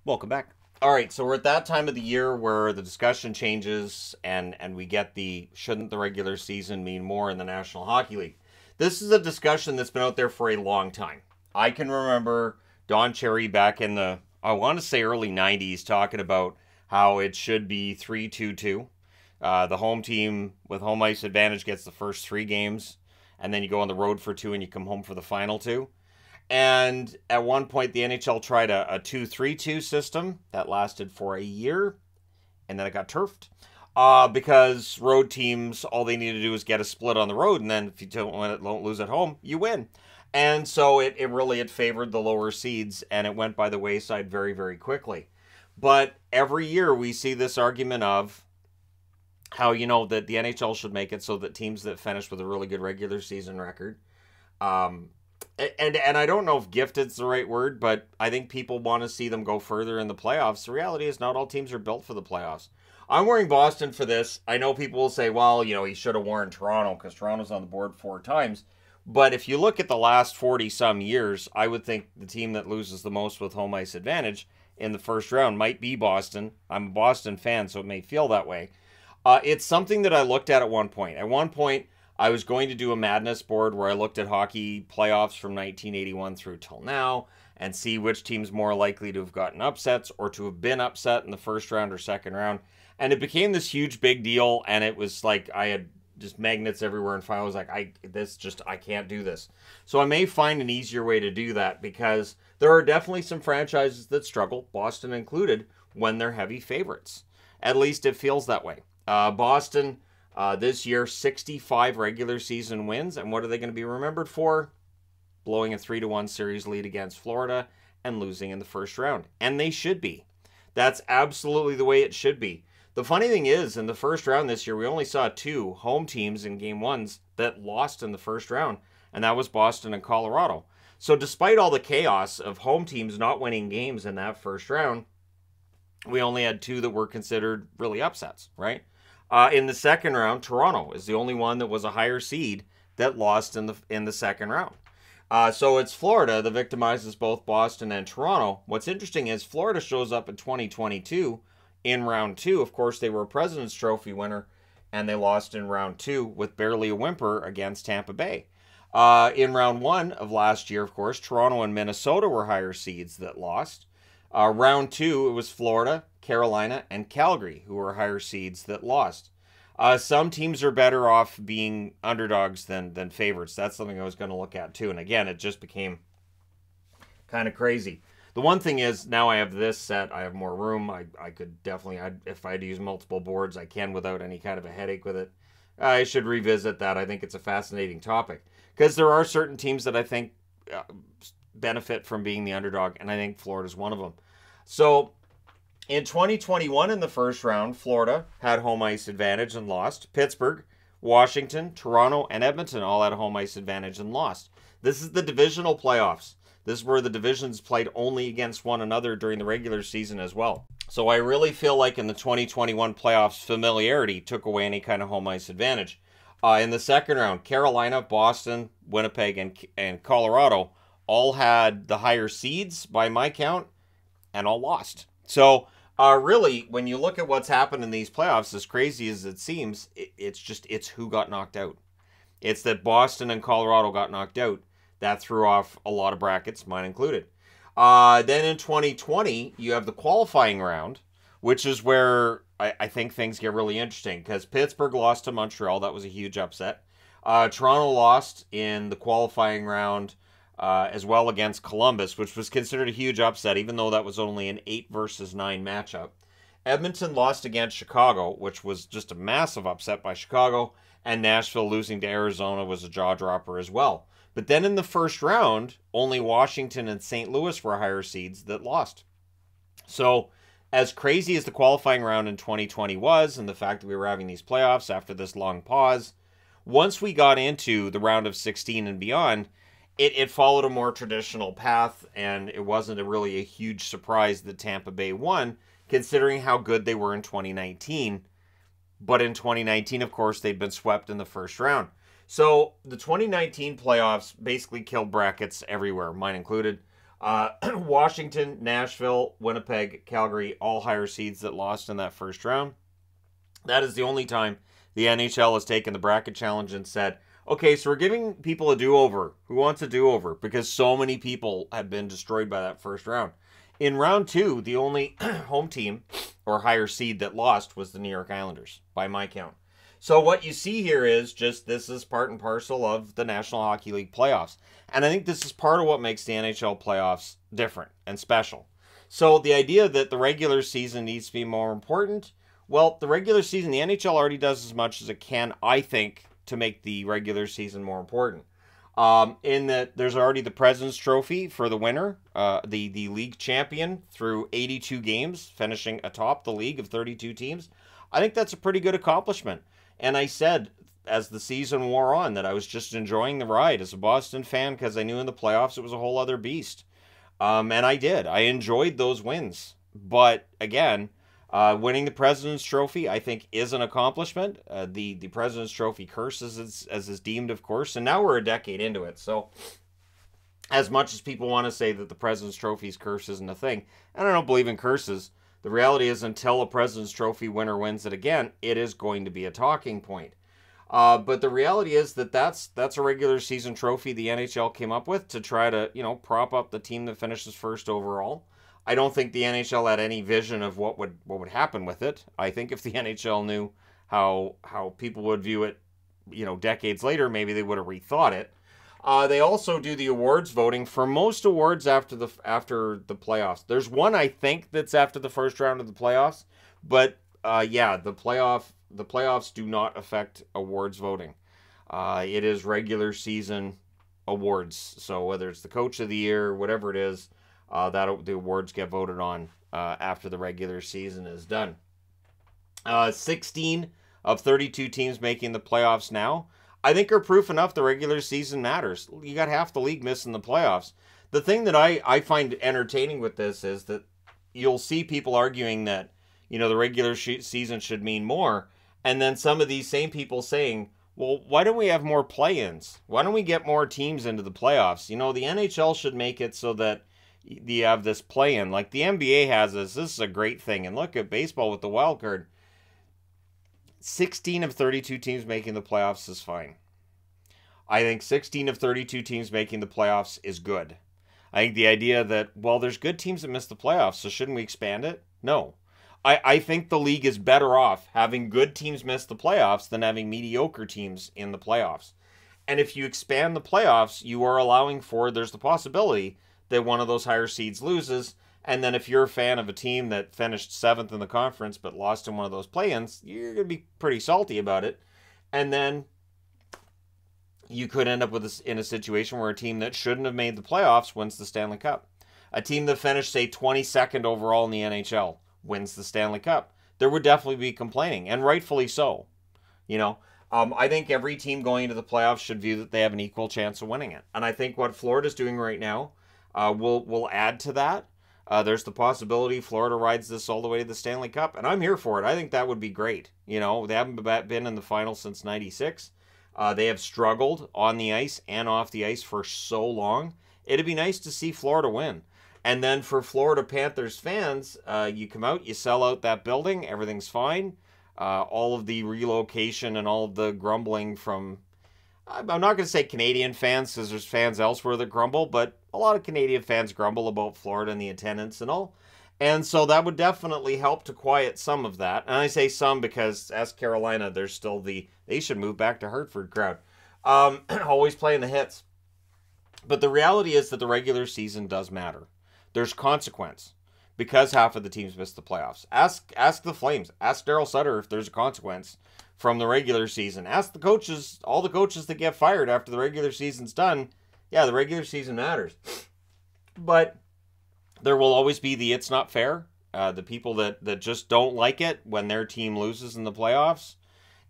Welcome back. All right, so we're at that time of the year where the discussion changes and we get the shouldn't the regular season mean more in the National Hockey League? This is a discussion that's been out there for a long time. I can remember Don Cherry back in the I want to say early 90s talking about how it should be 3-2-2. The home team with home ice advantage gets the first 3 games, and then you go on the road for 2 and you come home for the final 2. And at one point, the NHL tried a 2-3-2 system that lasted for a year, and then it got turfed. Because road teams, all they need to do is get a split on the road, and then if you don't lose at home, you win. And so it really it favored the lower seeds, and it went by the wayside very, very quickly. But every year we see this argument of how, that the NHL should make it so that teams that finish with a really good regular season record, and I don't know if gifted's the right word, but I think people want to see them go further in the playoffs. The reality is not all teams are built for the playoffs. I'm wearing Boston for this. I know people will say, well, he should have worn Toronto because Toronto's on the board 4 times. But if you look at the last 40-some years, I would think the team that loses the most with home ice advantage in the first round might be Boston. I'm a Boston fan, so it may feel that way. It's something that I looked at one point. At one point, I was going to do a madness board where I looked at hockey playoffs from 1981 through till now and see which team's more likely to have gotten upsets or to have been upset in the first round or second round. And it became this huge big deal, and it was like I had just magnets everywhere, and finally I was like, I can't do this. So I may find an easier way to do that because there are definitely some franchises that struggle, Boston included, when they're heavy favorites. At least it feels that way. Boston... this year, 65 regular season wins. And what are they going to be remembered for? Blowing a 3-1 series lead against Florida and losing in the first round. And they should be. That's absolutely the way it should be. The funny thing is, in the first round this year, we only saw 2 home teams in game ones that lost in the first round. And that was Boston and Colorado. So despite all the chaos of home teams not winning games in that first round, we only had 2 that were considered really upsets, right? In the second round, Toronto is the only one that was a higher seed that lost in the second round. So it's Florida that victimizes both Boston and Toronto. What's interesting is Florida shows up in 2022 in round 2. Of course, they were a President's Trophy winner, and they lost in round 2 with barely a whimper against Tampa Bay. In round 1 of last year, of course, Toronto and Minnesota were higher seeds that lost. Round 2, it was Florida, Carolina, and Calgary who were higher seeds that lost. Some teams are better off being underdogs than favorites. That's something I was going to look at too. And again, it just became kind of crazy. The one thing is, now I have this set. I have more room. I could definitely, if I had to use multiple boards, I can without any kind of a headache with it. I should revisit that. I think it's a fascinating topic because there are certain teams that I think benefit from being the underdog, and I think Florida's one of them. So in 2021 in the first round, Florida had home ice advantage and lost. Pittsburgh, Washington, Toronto, and Edmonton all had home ice advantage and lost. This is the divisional playoffs. This is where the divisions played only against one another during the regular season as well. So I really feel like in the 2021 playoffs, familiarity took away any kind of home ice advantage. In the second round, Carolina, Boston, Winnipeg, and Colorado all had the higher seeds by my count and all lost. So really, when you look at what's happened in these playoffs, as crazy as it seems, it's who got knocked out. It's that Boston and Colorado got knocked out. That threw off a lot of brackets, mine included. Then in 2020, you have the qualifying round, which is where I think things get really interesting because Pittsburgh lost to Montreal. That was a huge upset. Toronto lost in the qualifying round as well against Columbus, which was considered a huge upset, even though that was only an 8-versus-9 matchup. Edmonton lost against Chicago, which was just a massive upset by Chicago, and Nashville losing to Arizona was a jaw-dropper as well. But then in the first round, only Washington and St. Louis were higher seeds that lost. So as crazy as the qualifying round in 2020 was, and the fact that we were having these playoffs after this long pause, once we got into the round of 16 and beyond, it followed a more traditional path, and it wasn't really a huge surprise that Tampa Bay won, considering how good they were in 2019. But in 2019, of course, they'd been swept in the first round. So the 2019 playoffs basically killed brackets everywhere, mine included. Washington, Nashville, Winnipeg, Calgary, all higher seeds that lost in that first round. That is the only time the NHL has taken the bracket challenge and said, okay, so we're giving people a do-over. Who wants a do-over? Because so many people have been destroyed by that first round. In round 2, the only home team or higher seed that lost was the New York Islanders, by my count. So what you see here is just this is part and parcel of the National Hockey League playoffs. And I think this is part of what makes the NHL playoffs different and special. So the idea that the regular season needs to be more important, well, the regular season, the NHL already does as much as it can, I think, to make the regular season more important. In that there's already the President's Trophy for the winner, the league champion through 82 games, finishing atop the league of 32 teams. I think that's a pretty good accomplishment. And I said, as the season wore on, that I was just enjoying the ride as a Boston fan because I knew in the playoffs it was a whole other beast. And I did. I enjoyed those wins. But, again, winning the President's Trophy, I think, is an accomplishment. The President's Trophy curse, as is deemed, of course. And now we're a decade into it. So, as much as people want to say that the President's Trophy's curse isn't a thing, and I don't believe in curses, the reality is until a President's Trophy winner wins it again, it is going to be a talking point. But the reality is that that's a regular season trophy the NHL came up with to try to, prop up the team that finishes first overall. I don't think the NHL had any vision of what would happen with it. I think if the NHL knew how people would view it, decades later, maybe they would have rethought it. They also do the awards voting for most awards after the playoffs. There's one I think that's after the first round of the playoffs, but the playoffs do not affect awards voting. It is regular season awards. So whether it's the Coach of the Year, whatever it is, the awards get voted on after the regular season is done. 16 of 32 teams making the playoffs now, I think, are proof enough the regular season matters. You got half the league missing the playoffs. The thing that I find entertaining with this is that you'll see people arguing that, the regular season should mean more. And then some of these same people saying, well, why don't we have more play-ins? Why don't we get more teams into the playoffs? The NHL should make it so that you have this play-in. Like the NBA has this. This is a great thing. And look at baseball with the wild card. 16 of 32 teams making the playoffs is fine. I think 16 of 32 teams making the playoffs is good. I think the idea that, well, there's good teams that miss the playoffs, so shouldn't we expand it? No. I think the league is better off having good teams miss the playoffs than having mediocre teams in the playoffs. And if you expand the playoffs, you are allowing for, there's the possibility that one of those higher seeds loses. And then if you're a fan of a team that finished 7th in the conference but lost in one of those play-ins, you're going to be pretty salty about it. And then you could end up with this in a situation where a team that shouldn't have made the playoffs wins the Stanley Cup. A team that finished, say, 22nd overall in the NHL wins the Stanley Cup. There would definitely be complaining, and rightfully so. I think every team going into the playoffs should view that they have an equal chance of winning it. And I think what Florida's doing right now will add to that. There's the possibility Florida rides this all the way to the Stanley Cup, and I'm here for it. I think that would be great. They haven't been in the final since '96. They have struggled on the ice and off the ice for so long. It'd be nice to see Florida win. And then for Florida Panthers fans, you come out, you sell out that building, everything's fine. All of the relocation and all of the grumbling from, I'm not going to say Canadian fans, because there's fans elsewhere that grumble, but a lot of Canadian fans grumble about Florida and the attendance and all. And so that would definitely help to quiet some of that. And I say some because, as Carolina, there's still they should move back to Hartford crowd. Always playing the hits. But the reality is that the regular season does matter. There's consequence because half of the teams missed the playoffs. Ask the Flames. Ask Daryl Sutter if there's a consequence from the regular season. Ask the coaches, all the coaches that get fired after the regular season's done. Yeah, the regular season matters. But there will always be the it's not fair. The people that just don't like it when their team loses in the playoffs.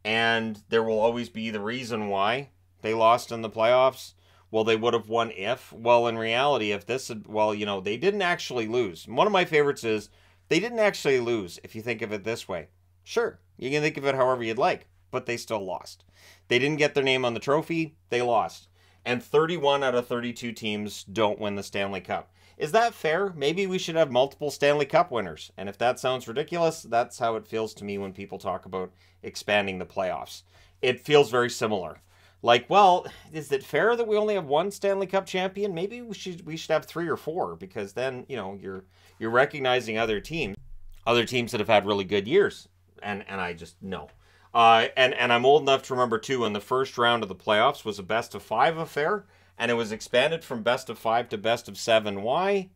And there will always be the reason why they lost in the playoffs. Well, they would have won if. Well, in reality, if this had, they didn't actually lose. One of my favorites is they didn't actually lose, if you think of it this way. Sure, you can think of it however you'd like, but they still lost. They didn't get their name on the trophy, they lost. And 31 out of 32 teams don't win the Stanley Cup. Is that fair? Maybe we should have multiple Stanley Cup winners. And if that sounds ridiculous, that's how it feels to me when people talk about expanding the playoffs. It feels very similar. Like, well, is it fair that we only have one Stanley Cup champion? Maybe we should have 3 or 4, because then, you know, you're recognizing other teams that have had really good years. And I just no. And I'm old enough to remember too, when the first round of the playoffs was a best of 5 affair, and it was expanded from best of 5 to best of 7. Why?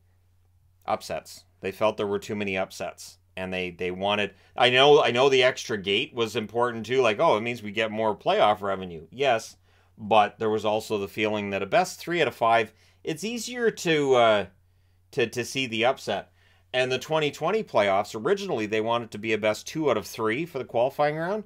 Upsets. They felt there were too many upsets. And they wanted, I know the extra gate was important too, like, oh, it means we get more playoff revenue. Yes, but there was also the feeling that a best 3 out of 5, it's easier to see the upset. And the 2020 playoffs, originally they wanted to be a best 2 out of 3 for the qualifying round,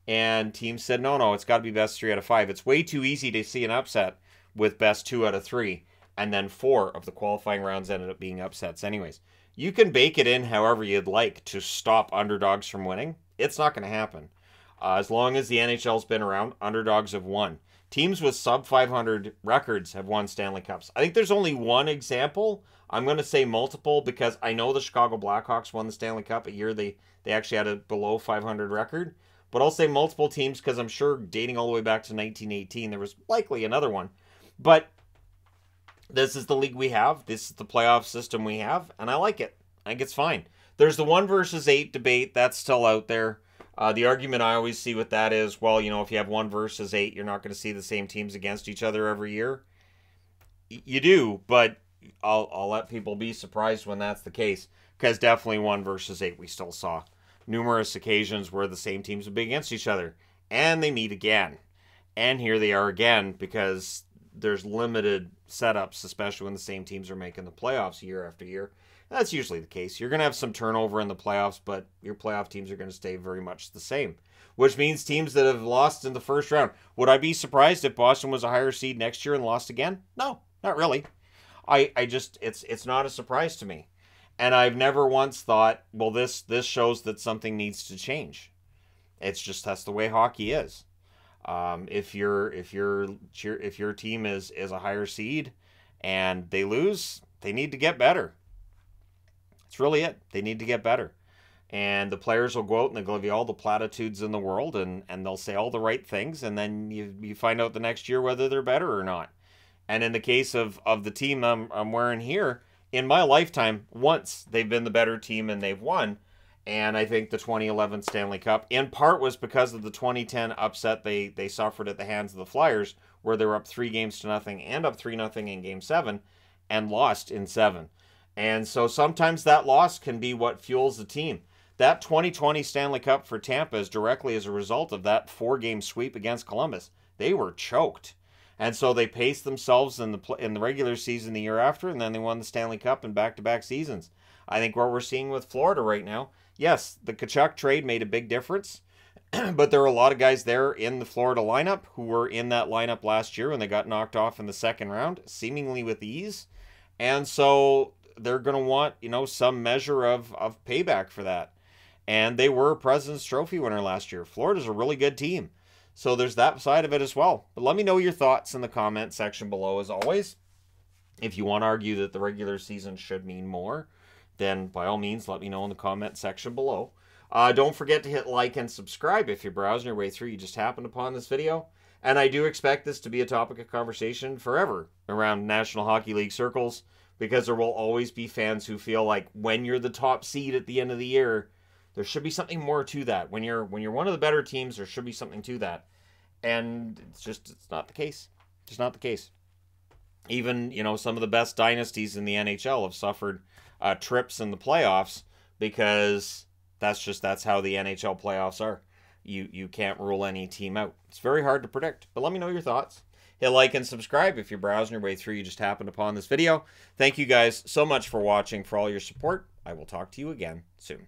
and teams said no, it's got to be best 3 out of 5. It's way too easy to see an upset with best 2 out of 3, and then 4 of the qualifying rounds ended up being upsets anyways. You can bake it in however you'd like to stop underdogs from winning. It's not going to happen. As long as the NHL's been around, underdogs have won. Teams with sub-500 records have won Stanley Cups. I think there's only one example. I'm going to say multiple, because I know the Chicago Blackhawks won the Stanley Cup a year they actually had a below 500 record. But I'll say multiple teams, because I'm sure dating all the way back to 1918, there was likely another one. But this is the league we have. This is the playoff system we have, and I like it. I think it's fine. There's the 1 versus 8 debate. That's still out there. The argument I always see with that is, well, you know, if you have 1 versus 8, you're not going to see the same teams against each other every year. You do, but I'll let people be surprised when that's the case, because definitely 1 versus 8 we still saw numerous occasions where the same teams would be against each other, and they meet again. And here they are again, because there's limited setups, especially when the same teams are making the playoffs year after year. That's usually the case. You're going to have some turnover in the playoffs, but your playoff teams are going to stay very much the same, which means teams that have lost in the first round. Would I be surprised if Boston was a higher seed next year and lost again? No, not really. I just, it's not a surprise to me. And I've never once thought, well, this shows that something needs to change. It's just, that's the way hockey is. If your team is a higher seed and they lose, they need to get better. That's really it. They need to get better. And the players will go out and they'll give you all the platitudes in the world, and they'll say all the right things, and then you find out the next year whether they're better or not. And in the case of the team I'm wearing here, in my lifetime, once they've been the better team and they've won. And I think the 2011 Stanley Cup, in part, was because of the 2010 upset they suffered at the hands of the Flyers, where they were up 3-0 and up 3-0 in Game 7 and lost in 7. And so sometimes that loss can be what fuels the team. That 2020 Stanley Cup for Tampa is directly as a result of that 4-game sweep against Columbus. They were choked. And so they paced themselves in the regular season the year after, and then they won the Stanley Cup in back-to-back seasons. I think what we're seeing with Florida right now, yes, the Tkachuk trade made a big difference, but there are a lot of guys there in the Florida lineup who were in that lineup last year when they got knocked off in the second round, seemingly with ease. And so they're going to want, you know, some measure of payback for that. And they were a President's Trophy winner last year. Florida's a really good team. So there's that side of it as well. But let me know your thoughts in the comment section below, as always. If you want to argue that the regular season should mean more, then by all means, let me know in the comment section below. Don't forget to hit like and subscribe if you're browsing your way through. You just happened upon this video. And I do expect this to be a topic of conversation forever around National Hockey League circles, because there will always be fans who feel like when you're the top seed at the end of the year, there should be something more to that. When you're one of the better teams, there should be something to that. And it's not the case. Just not the case. Even, you know, some of the best dynasties in the NHL have suffered trips in the playoffs, because that's how the NHL playoffs are. You can't rule any team out. It's very hard to predict. But let me know your thoughts. Hit like and subscribe if you're browsing your way through. You just happened upon this video. Thank you guys so much for watching, for all your support. I will talk to you again soon.